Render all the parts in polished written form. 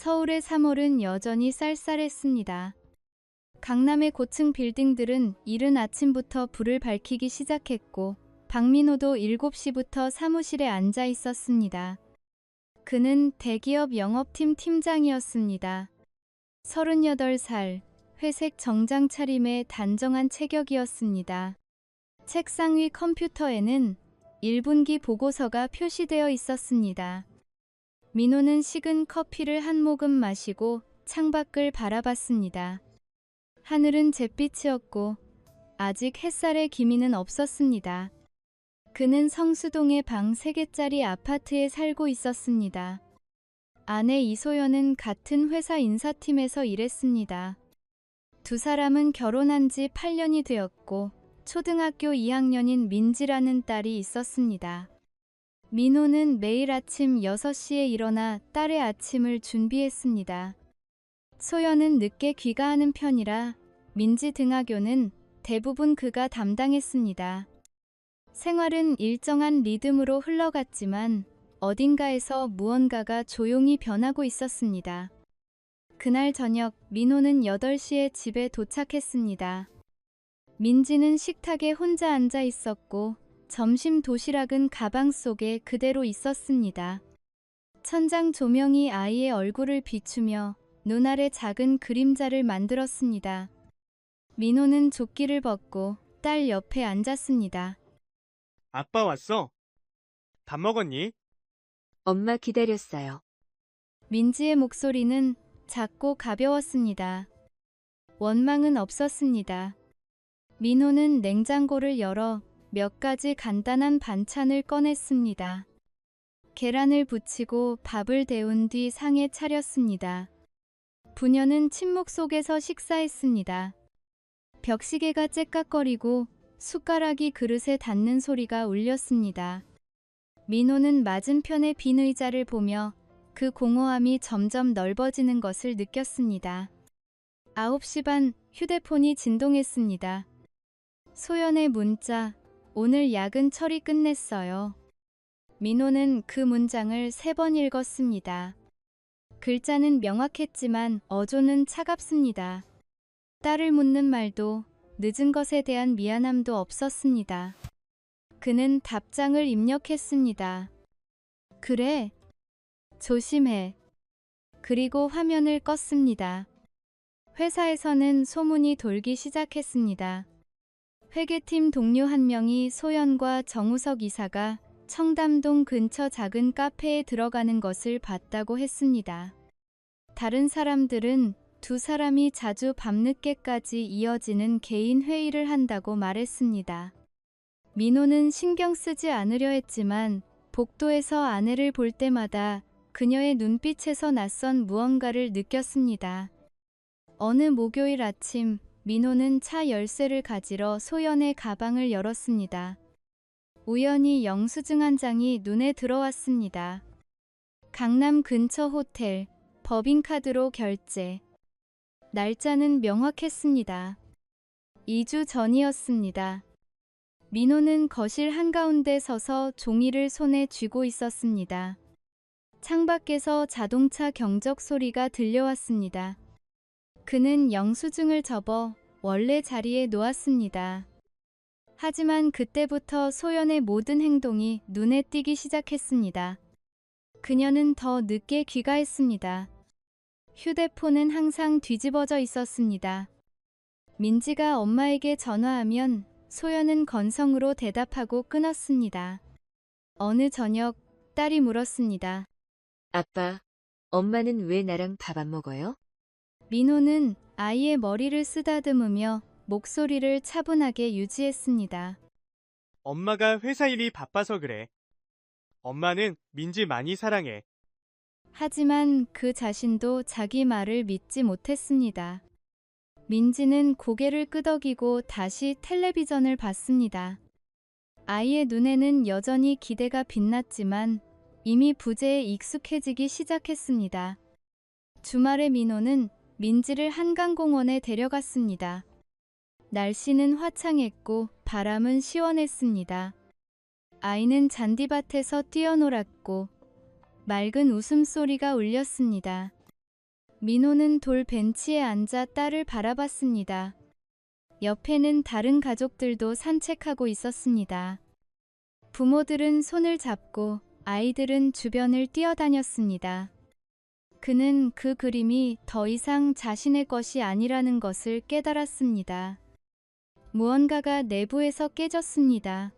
서울의 3월은 여전히 쌀쌀했습니다. 강남의 고층 빌딩들은 이른 아침부터 불을 밝히기 시작했고 박민호도 7시부터 사무실에 앉아 있었습니다. 그는 대기업 영업팀 팀장이었습니다. 38살, 회색 정장 차림의 단정한 체격이었습니다. 책상 위 컴퓨터에는 1분기 보고서가 표시되어 있었습니다. 민호는 식은 커피를 한 모금 마시고 창밖을 바라봤습니다. 하늘은 잿빛이었고 아직 햇살의 기미는 없었습니다. 그는 성수동의 방 3개짜리 아파트에 살고 있었습니다. 아내 이소연은 같은 회사 인사팀에서 일했습니다. 두 사람은 결혼한 지 8년이 되었고 초등학교 2학년인 민지라는 딸이 있었습니다. 민호는 매일 아침 6시에 일어나 딸의 아침을 준비했습니다. 소연은 늦게 귀가하는 편이라 민지 등하교는 대부분 그가 담당했습니다. 생활은 일정한 리듬으로 흘러갔지만 어딘가에서 무언가가 조용히 변하고 있었습니다. 그날 저녁 민호는 8시에 집에 도착했습니다. 민지는 식탁에 혼자 앉아 있었고 점심 도시락은 가방 속에 그대로 있었습니다. 천장 조명이 아이의 얼굴을 비추며 눈 아래 작은 그림자를 만들었습니다. 민호는 조끼를 벗고 딸 옆에 앉았습니다. 아빠 왔어? 밥 먹었니? 엄마 기다렸어요. 민지의 목소리는 작고 가벼웠습니다. 원망은 없었습니다. 민호는 냉장고를 열어 몇 가지 간단한 반찬을 꺼냈습니다. 계란을 부치고 밥을 데운 뒤 상에 차렸습니다. 부녀는 침묵 속에서 식사했습니다. 벽시계가 째깍거리고 숟가락이 그릇에 닿는 소리가 울렸습니다. 민호는 맞은편의 빈 의자를 보며 그 공허함이 점점 넓어지는 것을 느꼈습니다. 9시 반 휴대폰이 진동했습니다. 소연의 문자, 오늘 야근 처리 끝냈어요. 민호는 그 문장을 3번 읽었습니다. 글자는 명확했지만 어조는 차갑습니다. 딸을 묻는 말도 늦은 것에 대한 미안함도 없었습니다. 그는 답장을 입력했습니다. 그래. 조심해. 그리고 화면을 껐습니다. 회사에서는 소문이 돌기 시작했습니다. 회계팀 동료 한 명이 소연과 정우석 이사가 청담동 근처 작은 카페에 들어가는 것을 봤다고 했습니다. 다른 사람들은 두 사람이 자주 밤늦게까지 이어지는 개인 회의를 한다고 말했습니다. 민호는 신경 쓰지 않으려 했지만 복도에서 아내를 볼 때마다 그녀의 눈빛에서 낯선 무언가를 느꼈습니다. 어느 목요일 아침 민호는 차 열쇠를 가지러 소연의 가방을 열었습니다. 우연히 영수증 한 장이 눈에 들어왔습니다. 강남 근처 호텔, 법인카드로 결제. 날짜는 명확했습니다. 2주 전이었습니다. 민호는 거실 한가운데 서서 종이를 손에 쥐고 있었습니다. 창밖에서 자동차 경적 소리가 들려왔습니다. 그는 영수증을 접어 원래 자리에 놓았습니다. 하지만 그때부터 소연의 모든 행동이 눈에 띄기 시작했습니다. 그녀는 더 늦게 귀가했습니다. 휴대폰은 항상 뒤집어져 있었습니다. 민지가 엄마에게 전화하면 소연은 건성으로 대답하고 끊었습니다. 어느 저녁 딸이 물었습니다. 아빠, 엄마는 왜 나랑 밥 안 먹어요? 민호는 아이의 머리를 쓰다듬으며 목소리를 차분하게 유지했습니다. 엄마가 회사 일이 바빠서 그래. 엄마는 민지 많이 사랑해. 하지만 그 자신도 자기 말을 믿지 못했습니다. 민지는 고개를 끄덕이고 다시 텔레비전을 봤습니다. 아이의 눈에는 여전히 기대가 빛났지만 이미 부재에 익숙해지기 시작했습니다. 주말에 민호는 민지를 한강공원에 데려갔습니다. 날씨는 화창했고 바람은 시원했습니다. 아이는 잔디밭에서 뛰어놀았고 맑은 웃음소리가 울렸습니다. 민호는 돌 벤치에 앉아 딸을 바라봤습니다. 옆에는 다른 가족들도 산책하고 있었습니다. 부모들은 손을 잡고 아이들은 주변을 뛰어다녔습니다. 그는 그 그림이 더 이상 자신의 것이 아니라는 것을 깨달았습니다. 무언가가 내부에서 깨졌습니다.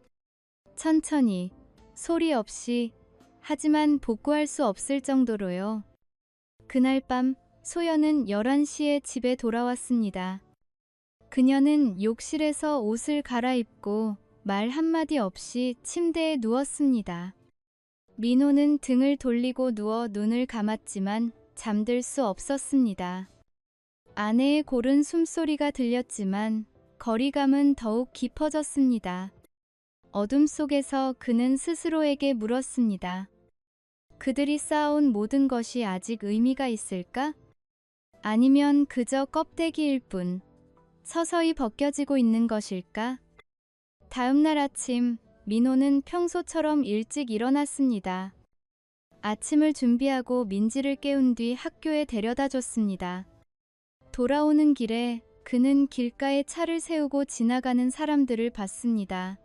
천천히, 소리 없이, 하지만 복구할 수 없을 정도로요. 그날 밤 소연은 11시에 집에 돌아왔습니다. 그녀는 욕실에서 옷을 갈아입고 말 한마디 없이 침대에 누웠습니다. 민호는 등을 돌리고 누워 눈을 감았지만 잠들 수 없었습니다. 아내의 고른 숨소리가 들렸지만 거리감은 더욱 깊어졌습니다. 어둠 속에서 그는 스스로에게 물었습니다. 그들이 쌓아온 모든 것이 아직 의미가 있을까? 아니면 그저 껍데기일 뿐, 서서히 벗겨지고 있는 것일까? 다음 날 아침, 민호는 평소처럼 일찍 일어났습니다. 아침을 준비하고 민지를 깨운 뒤 학교에 데려다 줬습니다. 돌아오는 길에 그는 길가에 차를 세우고 지나가는 사람들을 봤습니다.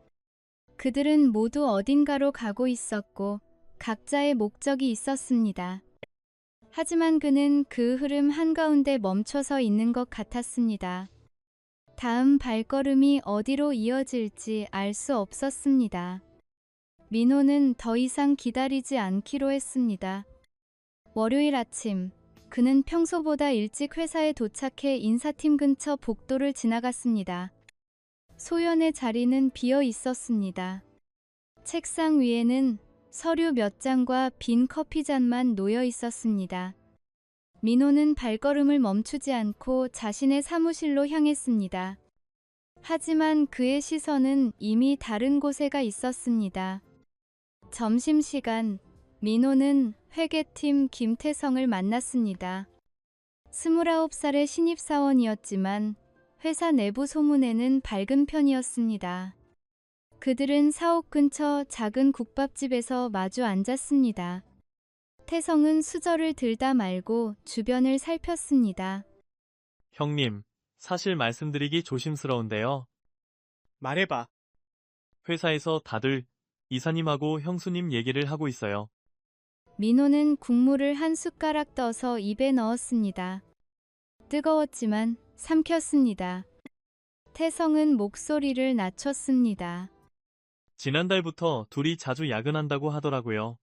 그들은 모두 어딘가로 가고 있었고 각자의 목적이 있었습니다. 하지만 그는 그 흐름 한가운데 멈춰서 있는 것 같았습니다. 다음 발걸음이 어디로 이어질지 알 수 없었습니다. 민호는 더 이상 기다리지 않기로 했습니다. 월요일 아침, 그는 평소보다 일찍 회사에 도착해 인사팀 근처 복도를 지나갔습니다. 소연의 자리는 비어 있었습니다. 책상 위에는 서류 몇 장과 빈 커피잔만 놓여 있었습니다. 민호는 발걸음을 멈추지 않고 자신의 사무실로 향했습니다. 하지만 그의 시선은 이미 다른 곳에 가 있었습니다. 점심시간, 민호는 회계팀 김태성을 만났습니다. 29살의 신입사원이었지만 회사 내부 소문에는 밝은 편이었습니다. 그들은 사옥 근처 작은 국밥집에서 마주 앉았습니다. 태성은 수저를 들다 말고 주변을 살폈습니다. 형님, 사실 말씀드리기 조심스러운데요. 말해봐. 회사에서 다들 이사님하고 형수님 얘기를 하고 있어요. 민호는 국물을 한 숟가락 떠서 입에 넣었습니다. 뜨거웠지만 삼켰습니다. 태성은 목소리를 낮췄습니다. 지난달부터 둘이 자주 야근한다고 하더라고요.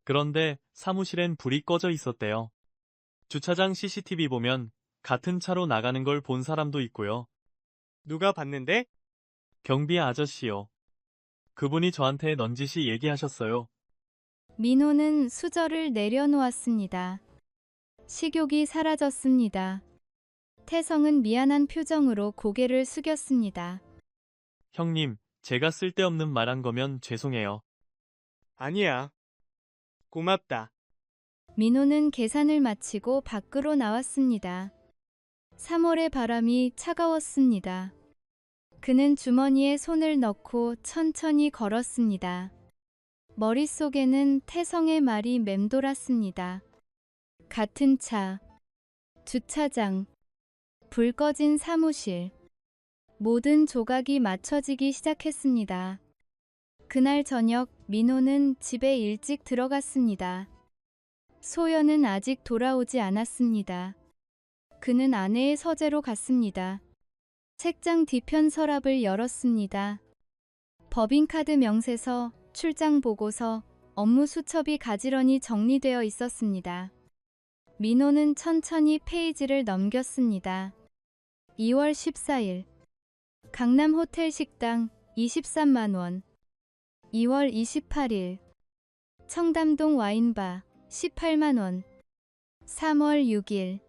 그런데 사무실엔 불이 꺼져 있었대요. 주차장 CCTV 보면 같은 차로 나가는 걸 본 사람도 있고요. 누가 봤는데? 경비 아저씨요. 그분이 저한테 넌지시 얘기하셨어요. 민호는 수저를 내려놓았습니다. 식욕이 사라졌습니다. 태성은 미안한 표정으로 고개를 숙였습니다. 형님, 제가 쓸데없는 말한 거면 죄송해요. 아니야. 고맙다. 민호는 계산을 마치고 밖으로 나왔습니다. 3월의 바람이 차가웠습니다. 그는 주머니에 손을 넣고 천천히 걸었습니다. 머릿속에는 태성의 말이 맴돌았습니다. 같은 차, 주차장, 불 꺼진 사무실. 모든 조각이 맞춰지기 시작했습니다. 그날 저녁 민호는 집에 일찍 들어갔습니다. 소연은 아직 돌아오지 않았습니다. 그는 아내의 서재로 갔습니다. 책장 뒤편 서랍을 열었습니다. 법인카드 명세서, 출장 보고서, 업무 수첩이 가지런히 정리되어 있었습니다. 민호는 천천히 페이지를 넘겼습니다. 2월 14일 강남 호텔 식당 23만 원. 2월 28일 청담동 와인바 18만 원. 3월 6일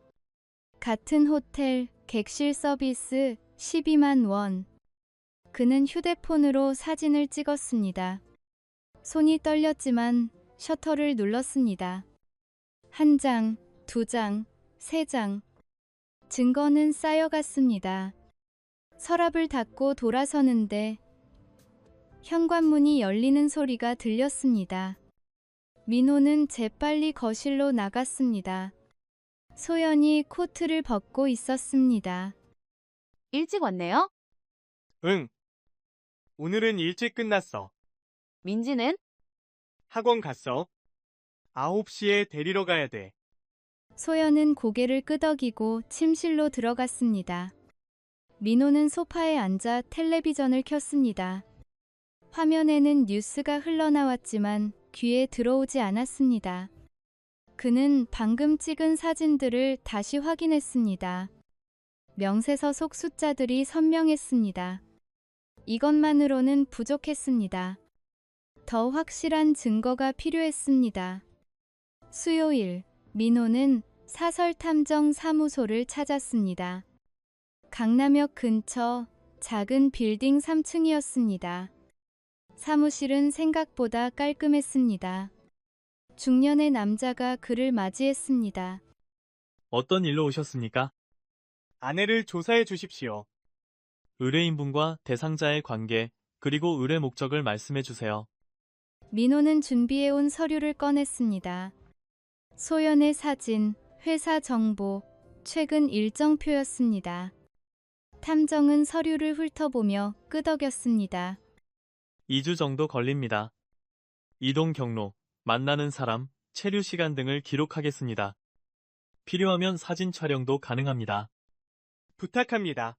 같은 호텔 객실 서비스 12만 원. 그는 휴대폰으로 사진을 찍었습니다. 손이 떨렸지만 셔터를 눌렀습니다. 1장, 2장, 3장. 증거는 쌓여갔습니다. 서랍을 닫고 돌아서는데 현관문이 열리는 소리가 들렸습니다. 민호는 재빨리 거실로 나갔습니다. 소연이 코트를 벗고 있었습니다. 일찍 왔네요? 응. 오늘은 일찍 끝났어. 민지는? 학원 갔어. 9시에 데리러 가야 돼. 소연은 고개를 끄덕이고 침실로 들어갔습니다. 민호는 소파에 앉아 텔레비전을 켰습니다. 화면에는 뉴스가 흘러나왔지만 귀에 들어오지 않았습니다. 그는 방금 찍은 사진들을 다시 확인했습니다. 명세서 속 숫자들이 선명했습니다. 이것만으로는 부족했습니다. 더 확실한 증거가 필요했습니다. 수요일, 민호는 사설탐정사무소를 찾았습니다. 강남역 근처 작은 빌딩 3층이었습니다. 사무실은 생각보다 깔끔했습니다. 중년의 남자가 그를 맞이했습니다. 어떤 일로 오셨습니까? 아내를 조사해 주십시오. 의뢰인분과 대상자의 관계, 그리고 의뢰 목적을 말씀해 주세요. 민호는 준비해온 서류를 꺼냈습니다. 소연의 사진, 회사 정보, 최근 일정표였습니다. 탐정은 서류를 훑어보며 끄덕였습니다. 2주 정도 걸립니다. 이동 경로, 만나는 사람, 체류 시간 등을 기록하겠습니다. 필요하면 사진 촬영도 가능합니다. 부탁합니다.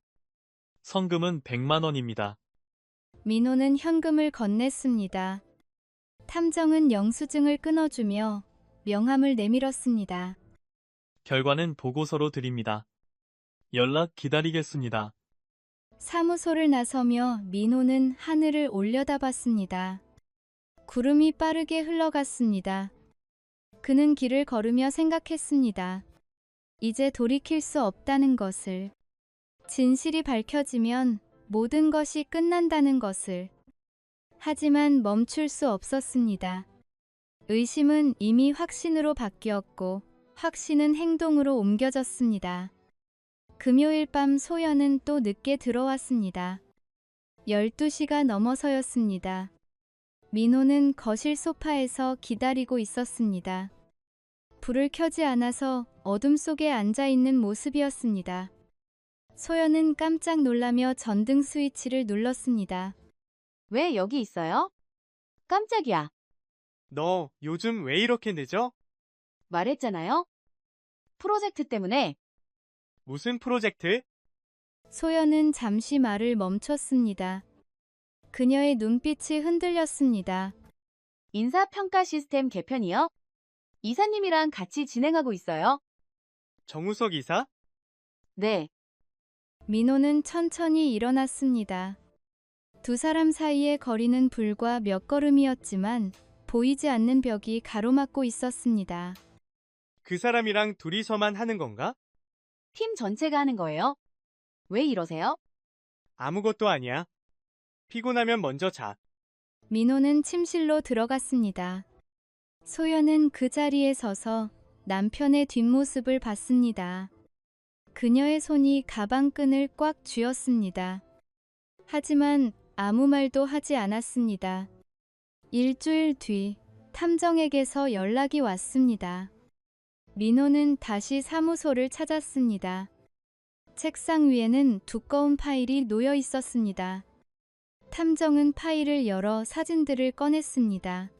성금은 100만 원입니다. 민호는 현금을 건넸습니다. 탐정은 영수증을 끊어주며 명함을 내밀었습니다. 결과는 보고서로 드립니다. 연락 기다리겠습니다. 사무소를 나서며 민호는 하늘을 올려다봤습니다. 구름이 빠르게 흘러갔습니다. 그는 길을 걸으며 생각했습니다. 이제 돌이킬 수 없다는 것을. 진실이 밝혀지면 모든 것이 끝난다는 것을. 하지만 멈출 수 없었습니다. 의심은 이미 확신으로 바뀌었고 확신은 행동으로 옮겨졌습니다. 금요일 밤 소연은 또 늦게 들어왔습니다. 12시가 넘어서였습니다. 민호는 거실 소파에서 기다리고 있었습니다. 불을 켜지 않아서 어둠 속에 앉아 있는 모습이었습니다. 소연은 깜짝 놀라며 전등 스위치를 눌렀습니다. 왜 여기 있어요? 깜짝이야. 너 요즘 왜 이렇게 늦어? 말했잖아요? 프로젝트 때문에. 무슨 프로젝트? 소연은 잠시 말을 멈췄습니다. 그녀의 눈빛이 흔들렸습니다. 인사평가 시스템 개편이요? 이사님이랑 같이 진행하고 있어요. 정우석 이사? 네. 민호는 천천히 일어났습니다. 두 사람 사이의 거리는 불과 몇 걸음이었지만 보이지 않는 벽이 가로막고 있었습니다. 그 사람이랑 둘이서만 하는 건가? 팀 전체가 하는 거예요. 왜 이러세요? 아무것도 아니야. 피곤하면 먼저 자. 민호는 침실로 들어갔습니다. 소연은 그 자리에 서서 남편의 뒷모습을 봤습니다. 그녀의 손이 가방끈을 꽉 쥐었습니다. 하지만 아무 말도 하지 않았습니다. 일주일 뒤 탐정에게서 연락이 왔습니다. 민호는 다시 사무소를 찾았습니다. 책상 위에는 두꺼운 파일이 놓여 있었습니다. 탐정은 파일을 열어 사진들을 꺼냈습니다.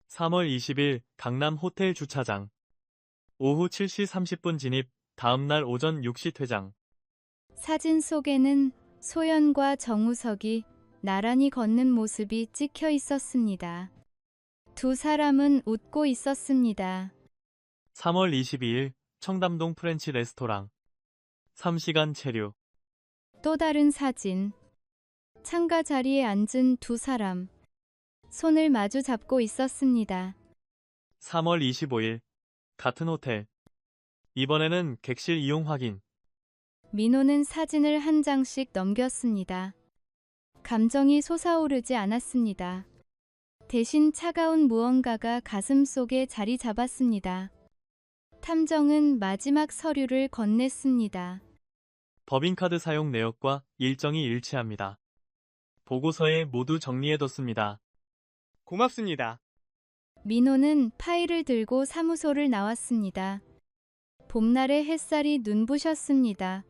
3월 20일 강남 호텔 주차장. 오후 7시 30분 진입, 다음날 오전 6시 퇴장. 사진 속에는 소연과 정우석이 나란히 걷는 모습이 찍혀 있었습니다. 두 사람은 웃고 있었습니다. 3월 22일 청담동 프렌치 레스토랑. 3시간 체류. 또 다른 사진. 창가 자리에 앉은 두 사람. 손을 마주 잡고 있었습니다. 3월 25일 같은 호텔. 이번에는 객실 이용 확인. 민호는 사진을 한 장씩 넘겼습니다. 감정이 솟아오르지 않았습니다. 대신 차가운 무언가가 가슴 속에 자리 잡았습니다. 탐정은 마지막 서류를 건넸습니다. 법인카드 사용 내역과 일정이 일치합니다. 보고서에 모두 정리해뒀습니다. 고맙습니다. 민호는 파일을 들고 사무소를 나왔습니다. 봄날의 햇살이 눈부셨습니다.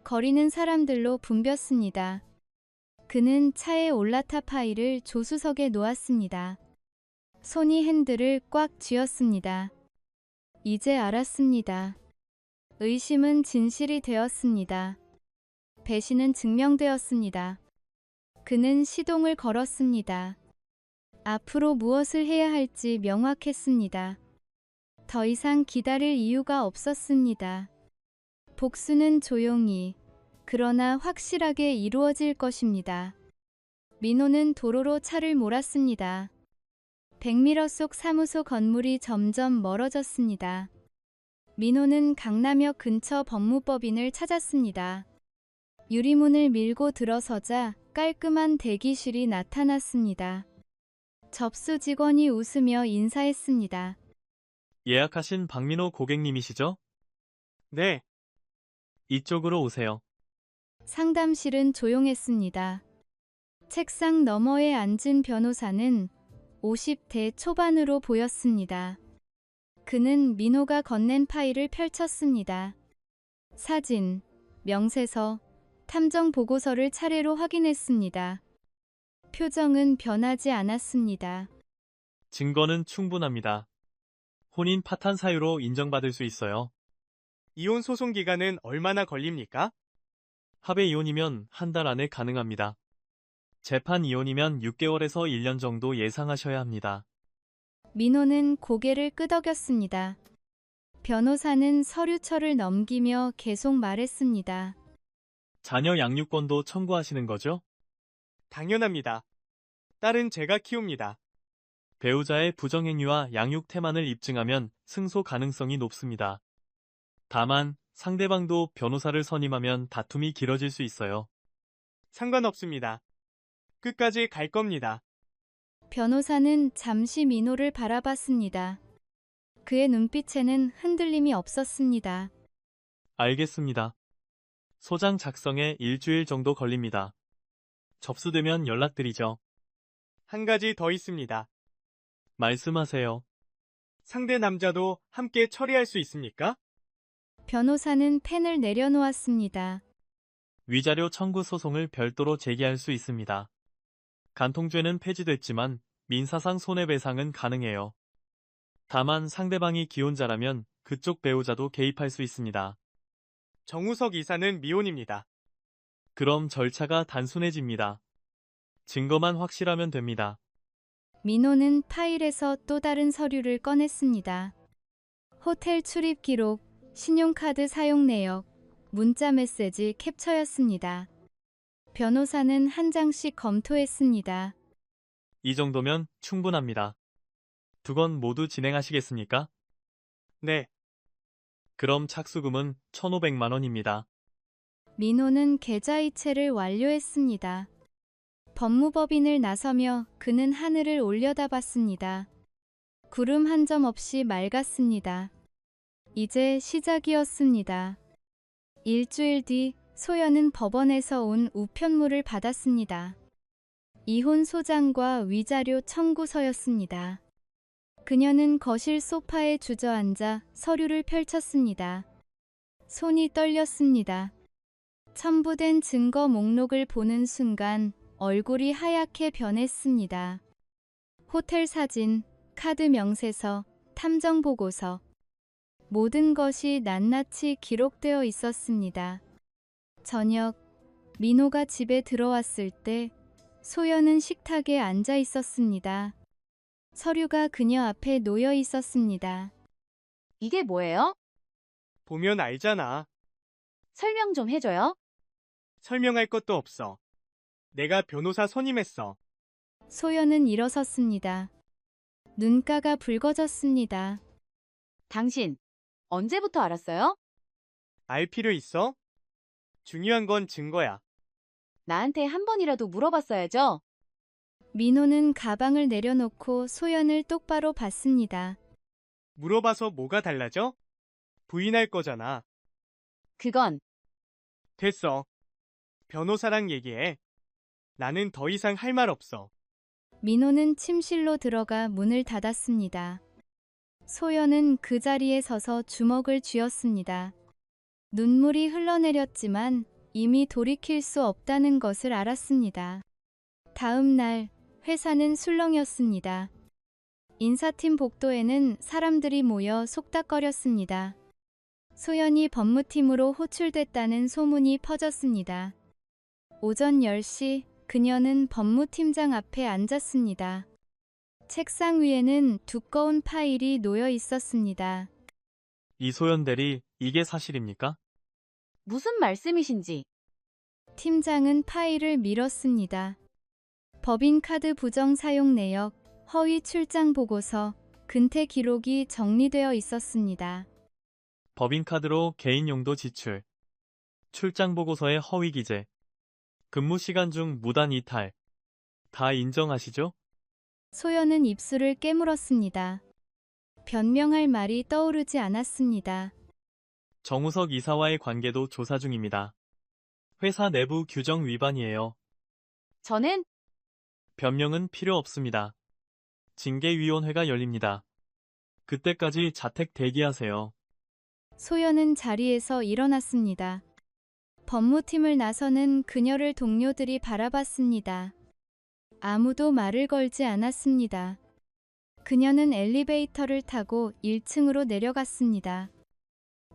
거리는 사람들로 붐볐습니다. 그는 차에 올라타 파일을 조수석에 놓았습니다. 손이 핸들을 꽉 쥐었습니다. 이제 알았습니다. 의심은 진실이 되었습니다. 배신은 증명되었습니다. 그는 시동을 걸었습니다. 앞으로 무엇을 해야 할지 명확했습니다. 더 이상 기다릴 이유가 없었습니다. 복수는 조용히, 그러나 확실하게 이루어질 것입니다. 민호는 도로로 차를 몰았습니다. 백미러 속 사무소 건물이 점점 멀어졌습니다. 민호는 강남역 근처 법무법인을 찾았습니다. 유리문을 밀고 들어서자 깔끔한 대기실이 나타났습니다. 접수 직원이 웃으며 인사했습니다. 예약하신 박민호 고객님이시죠? 네, 이쪽으로 오세요. 상담실은 조용했습니다. 책상 너머에 앉은 변호사는 50대 초반으로 보였습니다. 그는 민호가 건넨 파일을 펼쳤습니다. 사진, 명세서, 탐정 보고서를 차례로 확인했습니다. 표정은 변하지 않았습니다. 증거는 충분합니다. 혼인 파탄 사유로 인정받을 수 있어요. 이혼 소송 기간은 얼마나 걸립니까? 합의 이혼이면 한 달 안에 가능합니다. 재판 이혼이면 6개월에서 1년 정도 예상하셔야 합니다. 민호는 고개를 끄덕였습니다. 변호사는 서류철을 넘기며 계속 말했습니다. 자녀 양육권도 청구하시는 거죠? 당연합니다. 딸은 제가 키웁니다. 배우자의 부정행위와 양육 태만을 입증하면 승소 가능성이 높습니다. 다만 상대방도 변호사를 선임하면 다툼이 길어질 수 있어요. 상관없습니다. 끝까지 갈 겁니다. 변호사는 잠시 민호를 바라봤습니다. 그의 눈빛에는 흔들림이 없었습니다. 알겠습니다. 소장 작성에 일주일 정도 걸립니다. 접수되면 연락드리죠. 한 가지 더 있습니다. 말씀하세요. 상대 남자도 함께 처리할 수 있습니까? 변호사는 펜을 내려놓았습니다. 위자료 청구 소송을 별도로 제기할 수 있습니다. 간통죄는 폐지됐지만 민사상 손해배상은 가능해요. 다만 상대방이 기혼자라면 그쪽 배우자도 개입할 수 있습니다. 정우석 이사는 미혼입니다. 그럼 절차가 단순해집니다. 증거만 확실하면 됩니다. 민호는 파일에서 또 다른 서류를 꺼냈습니다. 호텔 출입 기록, 신용카드 사용 내역, 문자 메시지 캡처였습니다. 변호사는 한 장씩 검토했습니다. 이 정도면 충분합니다. 두 건 모두 진행하시겠습니까? 네, 그럼 착수금은 1,500만 원입니다. 민호는 계좌이체를 완료했습니다. 법무법인을 나서며 그는 하늘을 올려다봤습니다. 구름 한 점 없이 맑았습니다. 이제 시작이었습니다. 일주일 뒤 소연은 법원에서 온 우편물을 받았습니다. 이혼 소장과 위자료 청구서였습니다. 그녀는 거실 소파에 주저앉아 서류를 펼쳤습니다. 손이 떨렸습니다. 첨부된 증거 목록을 보는 순간 얼굴이 하얗게 변했습니다. 호텔 사진, 카드 명세서, 탐정 보고서. 모든 것이 낱낱이 기록되어 있었습니다. 저녁, 민호가 집에 들어왔을 때 소연은 식탁에 앉아 있었습니다. 서류가 그녀 앞에 놓여 있었습니다. 이게 뭐예요? 보면 알잖아. 설명 좀 해줘요. 설명할 것도 없어. 내가 변호사 선임했어. 소연은 일어섰습니다. 눈가가 붉어졌습니다. 당신, 언제부터 알았어요? 알 필요 있어? 중요한 건 증거야. 나한테 한 번이라도 물어봤어야죠. 민호는 가방을 내려놓고 소연을 똑바로 봤습니다. 물어봐서 뭐가 달라져? 부인할 거잖아. 그건 됐어. 변호사랑 얘기해. 나는 더 이상 할 말 없어. 민호는 침실로 들어가 문을 닫았습니다. 소연은 그 자리에 서서 주먹을 쥐었습니다. 눈물이 흘러내렸지만 이미 돌이킬 수 없다는 것을 알았습니다. 다음 날 회사는 술렁이었습니다. 인사팀 복도에는 사람들이 모여 속닥거렸습니다. 소연이 법무팀으로 호출됐다는 소문이 퍼졌습니다. 오전 10시 그녀는 법무팀장 앞에 앉았습니다. 책상 위에는 두꺼운 파일이 놓여 있었습니다. 이소연 대리, 이게 사실입니까? 무슨 말씀이신지. 팀장은 파일을 밀었습니다. 법인카드 부정 사용 내역, 허위 출장 보고서, 근태 기록이 정리되어 있었습니다. 법인카드로 개인 용도 지출, 출장 보고서의 허위 기재, 근무 시간 중 무단 이탈, 다 인정하시죠? 소연은 입술을 깨물었습니다. 변명할 말이 떠오르지 않았습니다. 정우석 이사와의 관계도 조사 중입니다. 회사 내부 규정 위반이에요. 저는 변명은 필요 없습니다. 징계위원회가 열립니다. 그때까지 자택 대기하세요. 소연은 자리에서 일어났습니다. 법무팀을 나서는 그녀를 동료들이 바라봤습니다. 아무도 말을 걸지 않았습니다. 그녀는 엘리베이터를 타고 1층으로 내려갔습니다.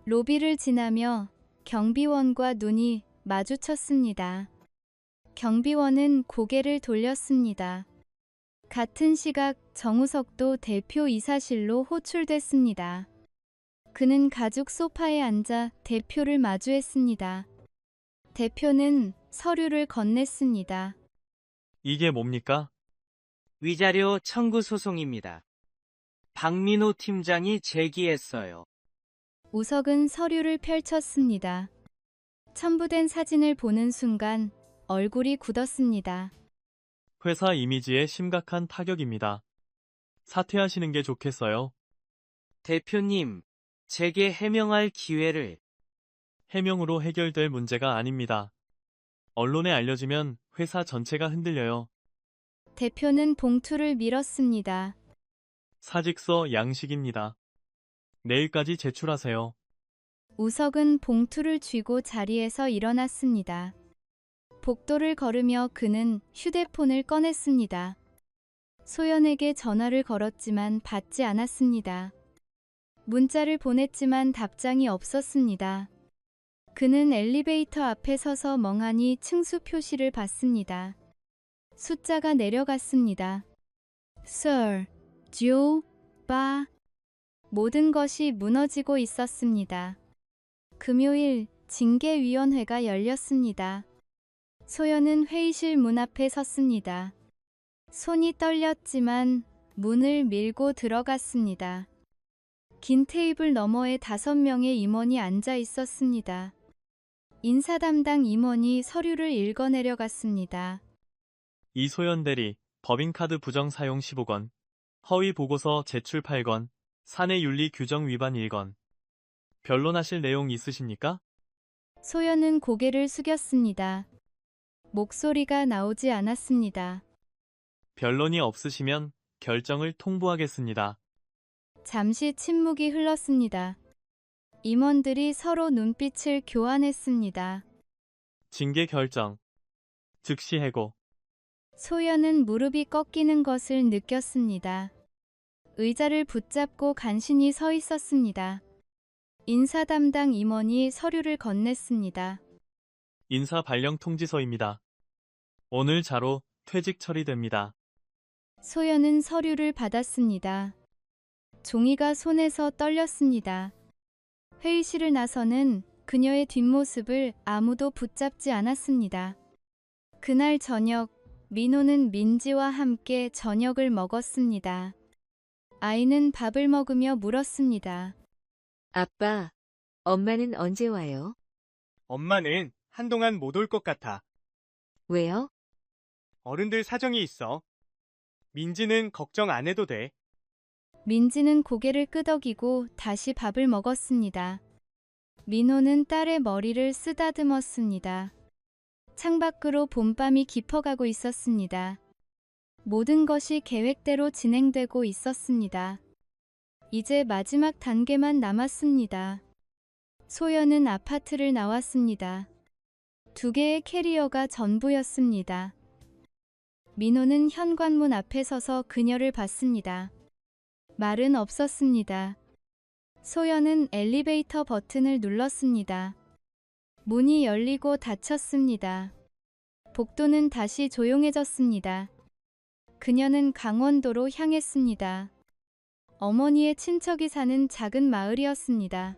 로비를 지나며 경비원과 눈이 마주쳤습니다. 경비원은 고개를 돌렸습니다. 같은 시각 정우석도 대표 이사실로 호출됐습니다. 그는 가죽 소파에 앉아 대표를 마주했습니다. 대표는 서류를 건넸습니다. 이게 뭡니까? 위자료 청구 소송입니다. 박민호 팀장이 제기했어요. 우석은 서류를 펼쳤습니다. 첨부된 사진을 보는 순간 얼굴이 굳었습니다. 회사 이미지에 심각한 타격입니다. 사퇴하시는 게 좋겠어요. 대표님, 제게 해명할 기회를. 해명으로 해결될 문제가 아닙니다. 언론에 알려지면 회사 전체가 흔들려요. 대표는 봉투를 밀었습니다. 사직서 양식입니다. 내일까지 제출하세요. 우석은 봉투를 쥐고 자리에서 일어났습니다. 복도를 걸으며 그는 휴대폰을 꺼냈습니다. 소연에게 전화를 걸었지만 받지 않았습니다. 문자를 보냈지만 답장이 없었습니다. 그는 엘리베이터 앞에 서서 멍하니 층수 표시를 봤습니다. 숫자가 내려갔습니다. Sir, Joe, Ba. 모든 것이 무너지고 있었습니다. 금요일 징계위원회가 열렸습니다. 소연은 회의실 문 앞에 섰습니다. 손이 떨렸지만 문을 밀고 들어갔습니다. 긴 테이블 너머에 5명의 임원이 앉아 있었습니다. 인사 담당 임원이 서류를 읽어내려갔습니다. 이소연 대리, 법인카드 부정 사용 15건, 허위 보고서 제출 8건, 사내 윤리 규정 위반 1건. 변론하실 내용 있으십니까? 소연은 고개를 숙였습니다. 목소리가 나오지 않았습니다. 변론이 없으시면 결정을 통보하겠습니다. 잠시 침묵이 흘렀습니다. 임원들이 서로 눈빛을 교환했습니다. 징계 결정. 즉시 해고. 소연은 무릎이 꺾이는 것을 느꼈습니다. 의자를 붙잡고 간신히 서 있었습니다. 인사 담당 임원이 서류를 건넸습니다. 인사 발령 통지서입니다. 오늘 자로 퇴직 처리됩니다. 소연은 서류를 받았습니다. 종이가 손에서 떨렸습니다. 회의실을 나서는 그녀의 뒷모습을 아무도 붙잡지 않았습니다. 그날 저녁, 민호는 민지와 함께 저녁을 먹었습니다. 아이는 밥을 먹으며 물었습니다. 아빠, 엄마는 언제 와요? 엄마는 한동안 못 올 것 같아. 왜요? 어른들 사정이 있어. 민지는 걱정 안 해도 돼. 민지는 고개를 끄덕이고 다시 밥을 먹었습니다. 민호는 딸의 머리를 쓰다듬었습니다. 창밖으로 봄밤이 깊어가고 있었습니다. 모든 것이 계획대로 진행되고 있었습니다. 이제 마지막 단계만 남았습니다. 소연은 아파트를 나왔습니다. 2개의 캐리어가 전부였습니다. 민호는 현관문 앞에 서서 그녀를 봤습니다. 말은 없었습니다. 소연은 엘리베이터 버튼을 눌렀습니다. 문이 열리고 닫혔습니다. 복도는 다시 조용해졌습니다. 그녀는 강원도로 향했습니다. 어머니의 친척이 사는 작은 마을이었습니다.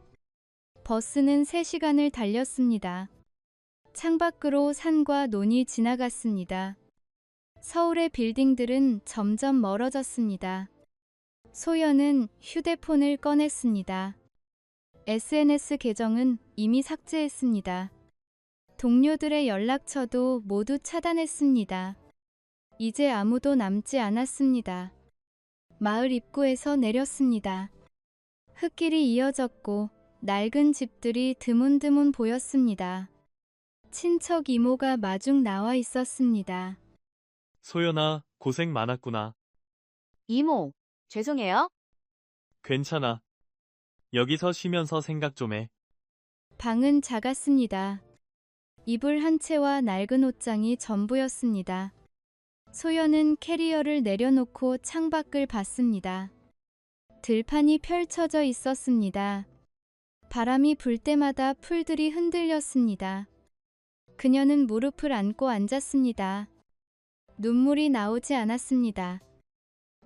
버스는 3시간을 달렸습니다. 창밖으로 산과 논이 지나갔습니다. 서울의 빌딩들은 점점 멀어졌습니다. 소연은 휴대폰을 꺼냈습니다. SNS 계정은 이미 삭제했습니다. 동료들의 연락처도 모두 차단했습니다. 이제 아무도 남지 않았습니다. 마을 입구에서 내렸습니다. 흙길이 이어졌고 낡은 집들이 드문드문 보였습니다. 친척 이모가 마중 나와 있었습니다. 소연아, 고생 많았구나. 이모, 죄송해요. 괜찮아. 여기서 쉬면서 생각 좀 해. 방은 작았습니다. 이불 한 채와 낡은 옷장이 전부였습니다. 소연은 캐리어를 내려놓고 창밖을 봤습니다. 들판이 펼쳐져 있었습니다. 바람이 불 때마다 풀들이 흔들렸습니다. 그녀는 무릎을 안고 앉았습니다. 눈물이 나오지 않았습니다.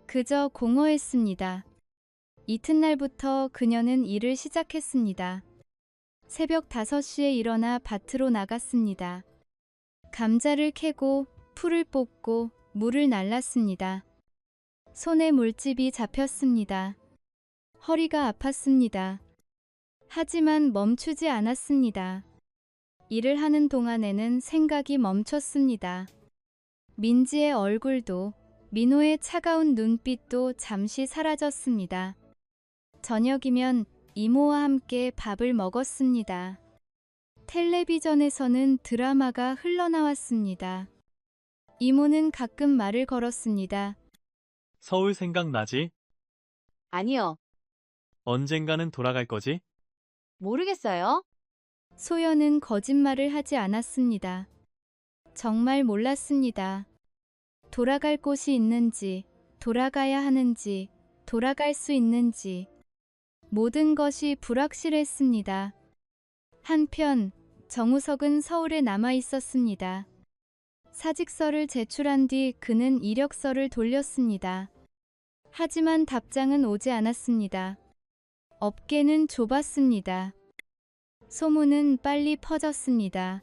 그저 공허했습니다. 이튿날부터 그녀는 일을 시작했습니다. 새벽 5시에 일어나 밭으로 나갔습니다. 감자를 캐고 풀을 뽑고 물을 날랐습니다. 손에 물집이 잡혔습니다. 허리가 아팠습니다. 하지만 멈추지 않았습니다. 일을 하는 동안에는 생각이 멈췄습니다. 민지의 얼굴도 민호의 차가운 눈빛도 잠시 사라졌습니다. 저녁이면 이모와 함께 밥을 먹었습니다. 텔레비전에서는 드라마가 흘러나왔습니다. 이모는 가끔 말을 걸었습니다. 서울 생각나지? 아니요, 언젠가는 돌아갈 거지? 모르겠어요. 소연은 거짓말을 하지 않았습니다. 정말 몰랐습니다. 돌아갈 곳이 있는지, 돌아가야 하는지, 돌아갈 수 있는지, 모든 것이 불확실했습니다. 한편 정우석은 서울에 남아 있었습니다. 사직서를 제출한 뒤 그는 이력서를 돌렸습니다. 하지만 답장은 오지 않았습니다. 업계는 좁았습니다. 소문은 빨리 퍼졌습니다.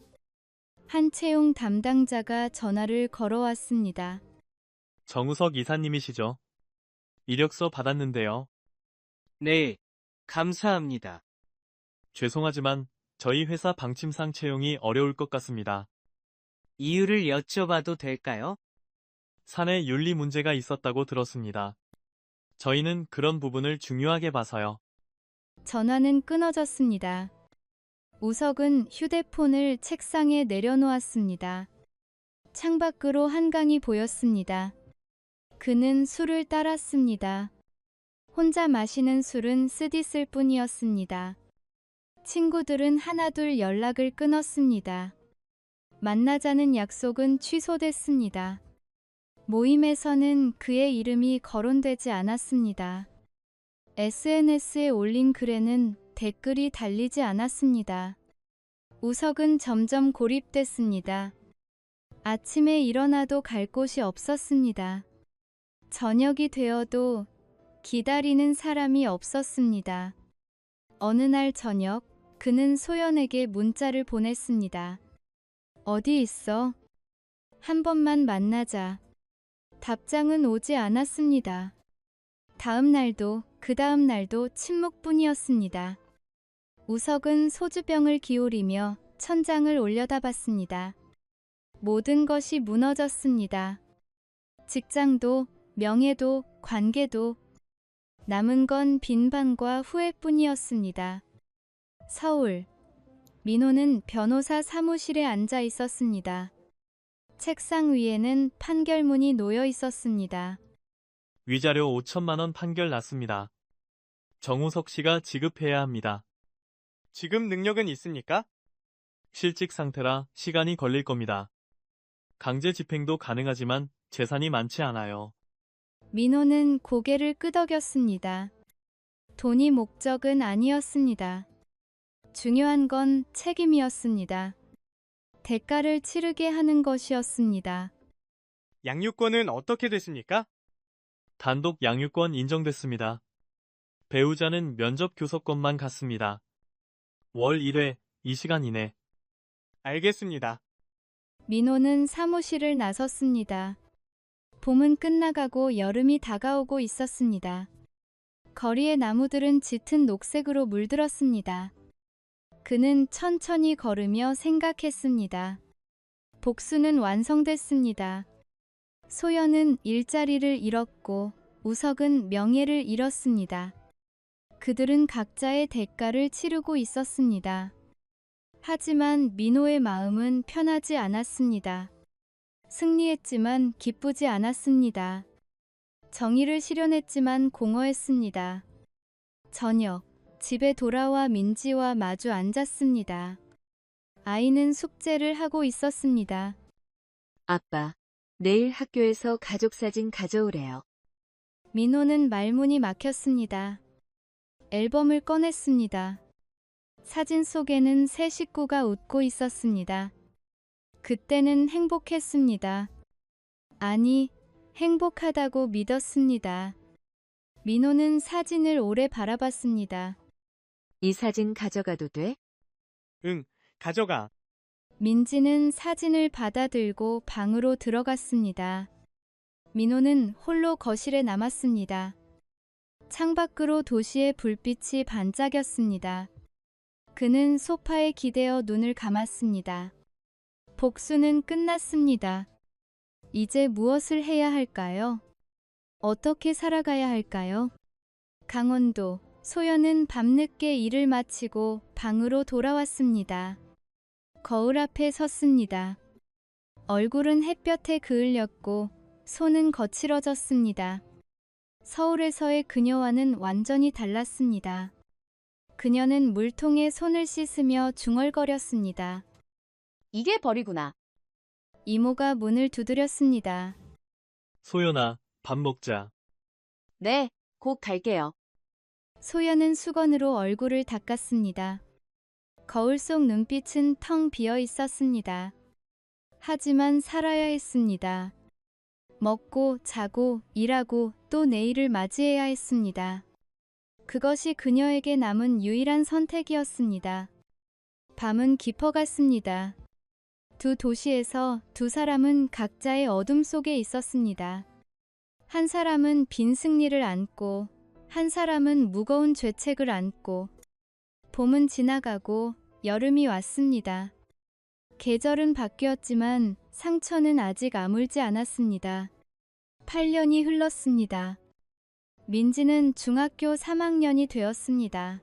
한 채용 담당자가 전화를 걸어왔습니다. 정우석 이사님이시죠? 이력서 받았는데요. 네, 감사합니다. 죄송하지만 저희 회사 방침상 채용이 어려울 것 같습니다. 이유를 여쭤봐도 될까요? 사내 윤리 문제가 있었다고 들었습니다. 저희는 그런 부분을 중요하게 봐서요. 전화는 끊어졌습니다. 우석은 휴대폰을 책상에 내려놓았습니다. 창밖으로 한강이 보였습니다. 그는 술을 따랐습니다. 혼자 마시는 술은 쓰디쓸 뿐이었습니다. 친구들은 하나둘 연락을 끊었습니다. 만나자는 약속은 취소됐습니다. 모임에서는 그의 이름이 거론되지 않았습니다. SNS에 올린 글에는 댓글이 달리지 않았습니다. 우석은 점점 고립됐습니다. 아침에 일어나도 갈 곳이 없었습니다. 저녁이 되어도 기다리는 사람이 없었습니다. 어느 날 저녁, 그는 소연에게 문자를 보냈습니다. 어디 있어? 한 번만 만나자. 답장은 오지 않았습니다. 다음 날도 그 다음 날도 침묵뿐이었습니다. 우석은 소주병을 기울이며 천장을 올려다봤습니다. 모든 것이 무너졌습니다. 직장도, 명예도, 관계도. 남은 건 빈방과 후회뿐이었습니다. 서울. 민호는 변호사 사무실에 앉아 있었습니다. 책상 위에는 판결문이 놓여 있었습니다. 위자료 5천만 원 판결 났습니다. 정우석 씨가 지급해야 합니다. 지급 능력은 있습니까? 실직 상태라 시간이 걸릴 겁니다. 강제 집행도 가능하지만 재산이 많지 않아요. 민호는 고개를 끄덕였습니다. 돈이 목적은 아니었습니다. 중요한 건 책임이었습니다. 대가를 치르게 하는 것이었습니다. 양육권은 어떻게 됐습니까? 단독 양육권 인정됐습니다. 배우자는 면접 교섭권만 갔습니다. 월 1회, 2시간 이내. 알겠습니다. 민호는 사무실을 나섰습니다. 봄은 끝나가고 여름이 다가오고 있었습니다. 거리의 나무들은 짙은 녹색으로 물들었습니다. 그는 천천히 걸으며 생각했습니다. 복수는 완성됐습니다. 소연은 일자리를 잃었고 우석은 명예를 잃었습니다. 그들은 각자의 대가를 치르고 있었습니다. 하지만 민호의 마음은 편하지 않았습니다. 승리했지만 기쁘지 않았습니다. 정의를 실현했지만 공허했습니다. 저녁, 집에 돌아와 민지와 마주 앉았습니다. 아이는 숙제를 하고 있었습니다. 아빠, 내일 학교에서 가족사진 가져오래요. 민호는 말문이 막혔습니다. 앨범을 꺼냈습니다. 사진 속에는 세 식구가 웃고 있었습니다. 그때는 행복했습니다. 아니, 행복하다고 믿었습니다. 민호는 사진을 오래 바라봤습니다. 이 사진 가져가도 돼? 응, 가져가. 민지는 사진을 받아들고 방으로 들어갔습니다. 민호는 홀로 거실에 남았습니다. 창밖으로 도시의 불빛이 반짝였습니다. 그는 소파에 기대어 눈을 감았습니다. 복수는 끝났습니다. 이제 무엇을 해야 할까요? 어떻게 살아가야 할까요? 강원도, 소연은 밤늦게 일을 마치고 방으로 돌아왔습니다. 거울 앞에 섰습니다. 얼굴은 햇볕에 그을렸고 손은 거칠어졌습니다. 서울에서의 그녀와는 완전히 달랐습니다. 그녀는 물통에 손을 씻으며 중얼거렸습니다. 이게 벌이구나. 이모가 문을 두드렸습니다. 소연아, 밥 먹자. 네, 곧 갈게요. 소연은 수건으로 얼굴을 닦았습니다. 거울 속 눈빛은 텅 비어 있었습니다. 하지만 살아야 했습니다. 먹고 자고 일하고 또 내일을 맞이해야 했습니다. 그것이 그녀에게 남은 유일한 선택이었습니다. 밤은 깊어갔습니다. 두 도시에서 두 사람은 각자의 어둠 속에 있었습니다. 한 사람은 빈 승리를 안고 한 사람은 무거운 죄책을 안고 봄은 지나가고 여름이 왔습니다. 계절은 바뀌었지만 상처는 아직 아물지 않았습니다. 8년이 흘렀습니다. 민지는 중학교 3학년이 되었습니다.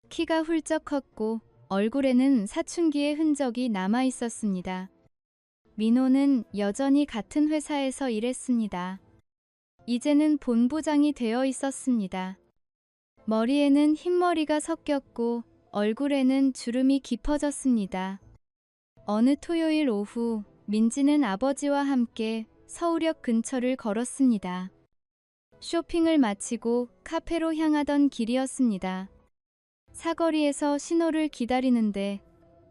키가 훌쩍 컸고 얼굴에는 사춘기의 흔적이 남아 있었습니다. 민호는 여전히 같은 회사에서 일했습니다. 이제는 본부장이 되어 있었습니다. 머리에는 흰머리가 섞였고 얼굴에는 주름이 깊어졌습니다. 어느 토요일 오후 민지는 아버지와 함께 서울역 근처를 걸었습니다. 쇼핑을 마치고 카페로 향하던 길이었습니다. 사거리에서 신호를 기다리는데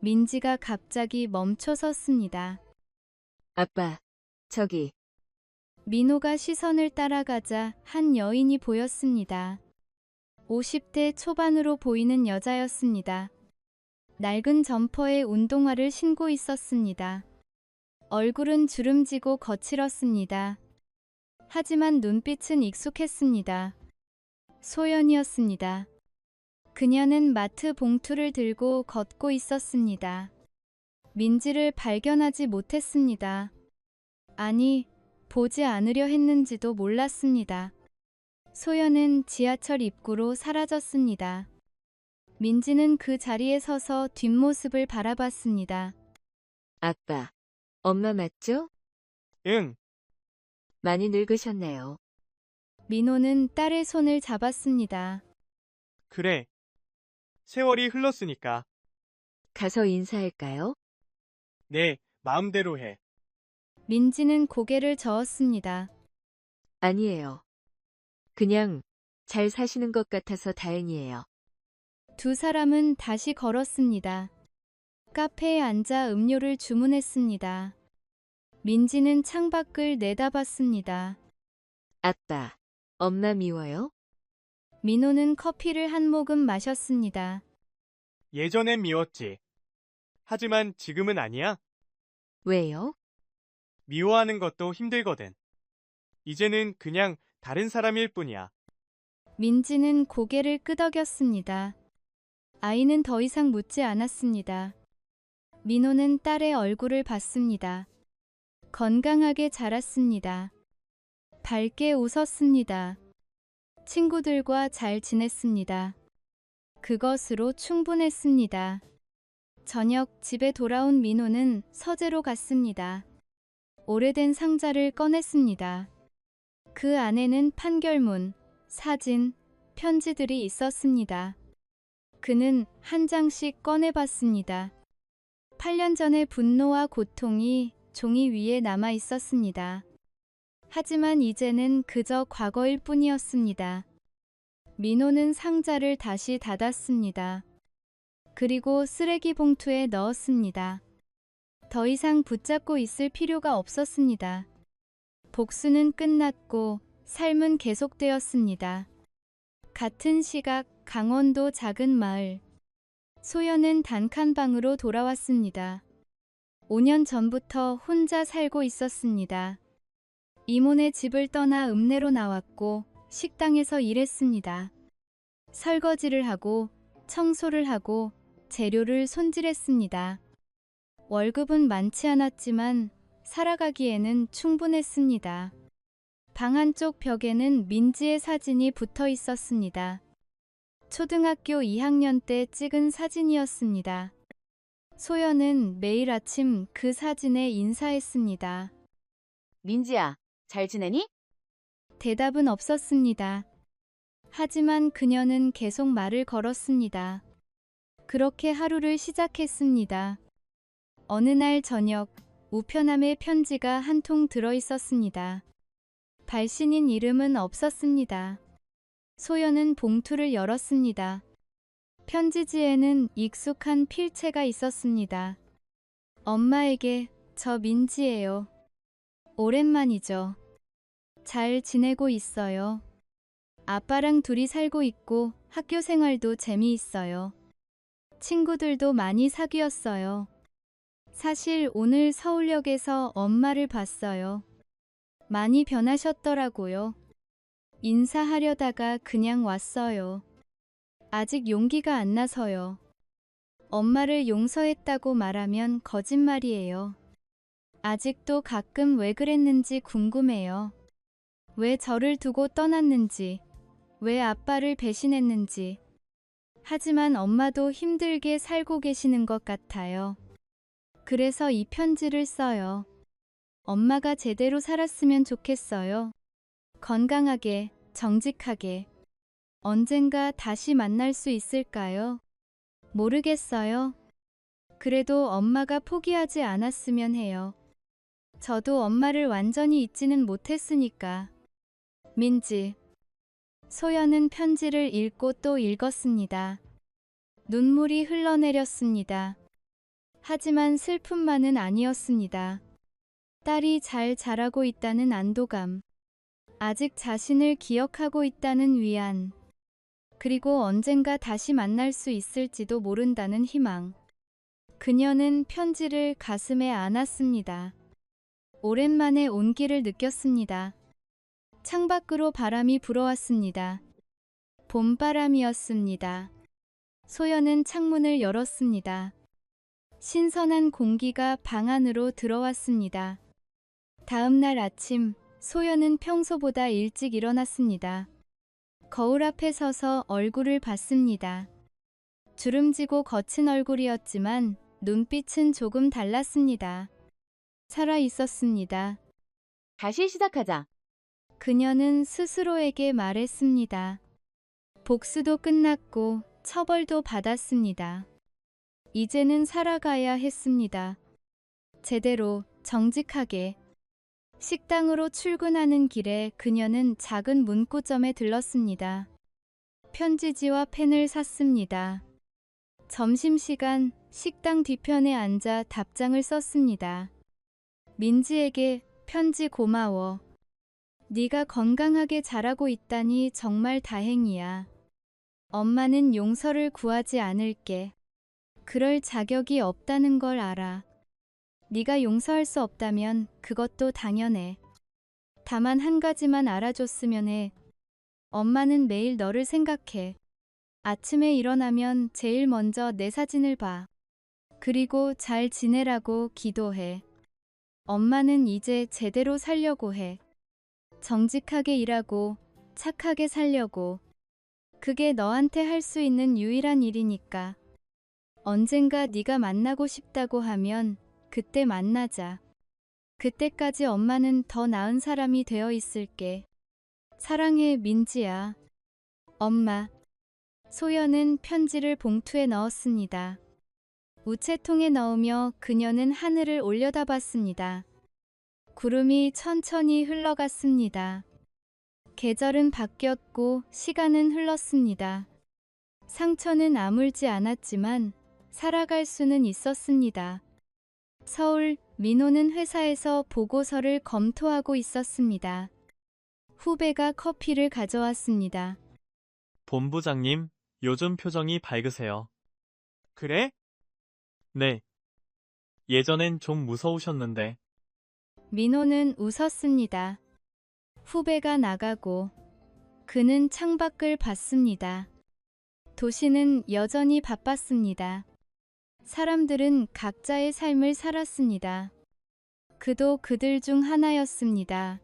민지가 갑자기 멈춰 섰습니다. 아빠, 저기. 민호가 시선을 따라가자 한 여인이 보였습니다. 50대 초반으로 보이는 여자였습니다. 낡은 점퍼에 운동화를 신고 있었습니다. 얼굴은 주름지고 거칠었습니다. 하지만 눈빛은 익숙했습니다. 소연이었습니다. 그녀는 마트 봉투를 들고 걷고 있었습니다. 민지를 발견하지 못했습니다. 아니, 보지 않으려 했는지도 몰랐습니다. 소연은 지하철 입구로 사라졌습니다. 민지는 그 자리에 서서 뒷모습을 바라봤습니다. 아빠, 엄마 맞죠? 응, 많이 늙으셨네요. 민호는 딸의 손을 잡았습니다. 그래. 세월이 흘렀으니까. 가서 인사할까요? 네, 마음대로 해. 민지는 고개를 저었습니다. 아니에요. 그냥 잘 사시는 것 같아서 다행이에요. 두 사람은 다시 걸었습니다. 카페에 앉아 음료를 주문했습니다. 민지는 창밖을 내다봤습니다. 아빠, 엄마 미워요? 민호는 커피를 한 모금 마셨습니다. 예전엔 미웠지. 하지만 지금은 아니야. 왜요? 미워하는 것도 힘들거든. 이제는 그냥 다른 사람일 뿐이야. 민지는 고개를 끄덕였습니다. 아이는 더 이상 묻지 않았습니다. 민호는 딸의 얼굴을 봤습니다. 건강하게 자랐습니다. 밝게 웃었습니다. 친구들과 잘 지냈습니다. 그것으로 충분했습니다. 저녁 집에 돌아온 민호는 서재로 갔습니다. 오래된 상자를 꺼냈습니다. 그 안에는 판결문, 사진, 편지들이 있었습니다. 그는 한 장씩 꺼내봤습니다. 8년 전의 분노와 고통이 종이 위에 남아 있었습니다. 하지만 이제는 그저 과거일 뿐이었습니다. 민호는 상자를 다시 닫았습니다. 그리고 쓰레기 봉투에 넣었습니다. 더 이상 붙잡고 있을 필요가 없었습니다. 복수는 끝났고 삶은 계속되었습니다. 같은 시각 강원도 작은 마을. 소연은 단칸방으로 돌아왔습니다. 5년 전부터 혼자 살고 있었습니다. 이모네 집을 떠나 읍내로 나왔고 식당에서 일했습니다. 설거지를 하고 청소를 하고 재료를 손질했습니다. 월급은 많지 않았지만 살아가기에는 충분했습니다. 방 한쪽 벽에는 민지의 사진이 붙어 있었습니다. 초등학교 2학년 때 찍은 사진이었습니다. 소연은 매일 아침 그 사진에 인사했습니다. 민지야, 잘 지내니? 대답은 없었습니다. 하지만 그녀는 계속 말을 걸었습니다. 그렇게 하루를 시작했습니다. 어느 날 저녁, 우편함에 편지가 한 통 들어 있었습니다. 발신인 이름은 없었습니다. 소연은 봉투를 열었습니다. 편지지에는 익숙한 필체가 있었습니다. 엄마에게 저 민지예요. 오랜만이죠. 잘 지내고 있어요. 아빠랑 둘이 살고 있고 학교 생활도 재미있어요. 친구들도 많이 사귀었어요. 사실 오늘 서울역에서 엄마를 봤어요. 많이 변하셨더라고요. 인사하려다가 그냥 왔어요. 아직 용기가 안 나서요. 엄마를 용서했다고 말하면 거짓말이에요. 아직도 가끔 왜 그랬는지 궁금해요. 왜 저를 두고 떠났는지, 왜 아빠를 배신했는지. 하지만 엄마도 힘들게 살고 계시는 것 같아요. 그래서 이 편지를 써요. 엄마가 제대로 살았으면 좋겠어요. 건강하게, 정직하게. 언젠가 다시 만날 수 있을까요? 모르겠어요. 그래도 엄마가 포기하지 않았으면 해요. 저도 엄마를 완전히 잊지는 못했으니까. 민지. 소연은 편지를 읽고 또 읽었습니다. 눈물이 흘러내렸습니다. 하지만 슬픔만은 아니었습니다. 딸이 잘 자라고 있다는 안도감. 아직 자신을 기억하고 있다는 위안. 그리고 언젠가 다시 만날 수 있을지도 모른다는 희망. 그녀는 편지를 가슴에 안았습니다. 오랜만에 온기를 느꼈습니다. 창밖으로 바람이 불어왔습니다. 봄바람이었습니다. 소연은 창문을 열었습니다. 신선한 공기가 방 안으로 들어왔습니다. 다음 날 아침, 소연은 평소보다 일찍 일어났습니다. 거울 앞에 서서 얼굴을 봤습니다. 주름지고 거친 얼굴이었지만 눈빛은 조금 달랐습니다. 살아 있었습니다. 다시 시작하자. 그녀는 스스로에게 말했습니다. 복수도 끝났고 처벌도 받았습니다. 이제는 살아가야 했습니다. 제대로, 정직하게. 식당으로 출근하는 길에 그녀는 작은 문구점에 들렀습니다. 편지지와 펜을 샀습니다. 점심시간 식당 뒤편에 앉아 답장을 썼습니다. 민지에게 편지 고마워. 네가 건강하게 자라고 있다니 정말 다행이야. 엄마는 용서를 구하지 않을게. 그럴 자격이 없다는 걸 알아. 네가 용서할 수 없다면 그것도 당연해. 다만 한 가지만 알아줬으면 해. 엄마는 매일 너를 생각해. 아침에 일어나면 제일 먼저 내 사진을 봐. 그리고 잘 지내라고 기도해. 엄마는 이제 제대로 살려고 해. 정직하게 일하고 착하게 살려고. 그게 너한테 할 수 있는 유일한 일이니까. 언젠가 네가 만나고 싶다고 하면 그때 만나자. 그때까지 엄마는 더 나은 사람이 되어 있을게. 사랑해, 민지야. 엄마. 소연은 편지를 봉투에 넣었습니다. 우체통에 넣으며 그녀는 하늘을 올려다봤습니다. 구름이 천천히 흘러갔습니다. 계절은 바뀌었고 시간은 흘렀습니다. 상처는 아물지 않았지만 살아갈 수는 있었습니다. 서울, 민호는 회사에서 보고서를 검토하고 있었습니다. 후배가 커피를 가져왔습니다. 본부장님, 요즘 표정이 밝으세요. 그래? 네. 예전엔 좀 무서우셨는데. 민호는 웃었습니다. 후배가 나가고 그는 창밖을 봤습니다. 도시는 여전히 바빴습니다. 사람들은 각자의 삶을 살았습니다. 그도 그들 중 하나였습니다.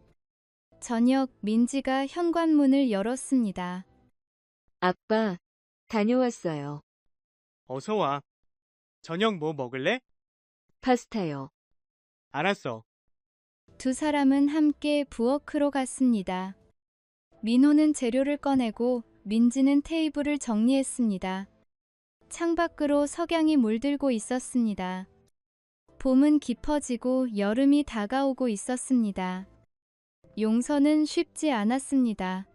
저녁 민지가 현관문을 열었습니다. 아빠, 다녀왔어요. 어서 와. 저녁 뭐 먹을래? 파스타요. 알았어. 두 사람은 함께 부엌으로 갔습니다. 민호는 재료를 꺼내고 민지는 테이블을 정리했습니다. 창밖으로 석양이 물들고 있었습니다. 봄은 깊어지고 여름이 다가오고 있었습니다. 용서는 쉽지 않았습니다.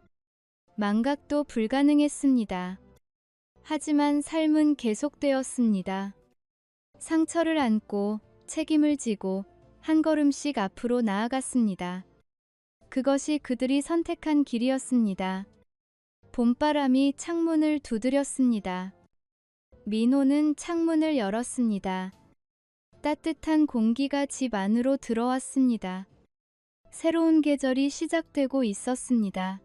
망각도 불가능했습니다. 하지만 삶은 계속되었습니다. 상처를 안고 책임을 지고 한 걸음씩 앞으로 나아갔습니다. 그것이 그들이 선택한 길이었습니다. 봄바람이 창문을 두드렸습니다. 민호는 창문을 열었습니다. 따뜻한 공기가 집 안으로 들어왔습니다. 새로운 계절이 시작되고 있었습니다.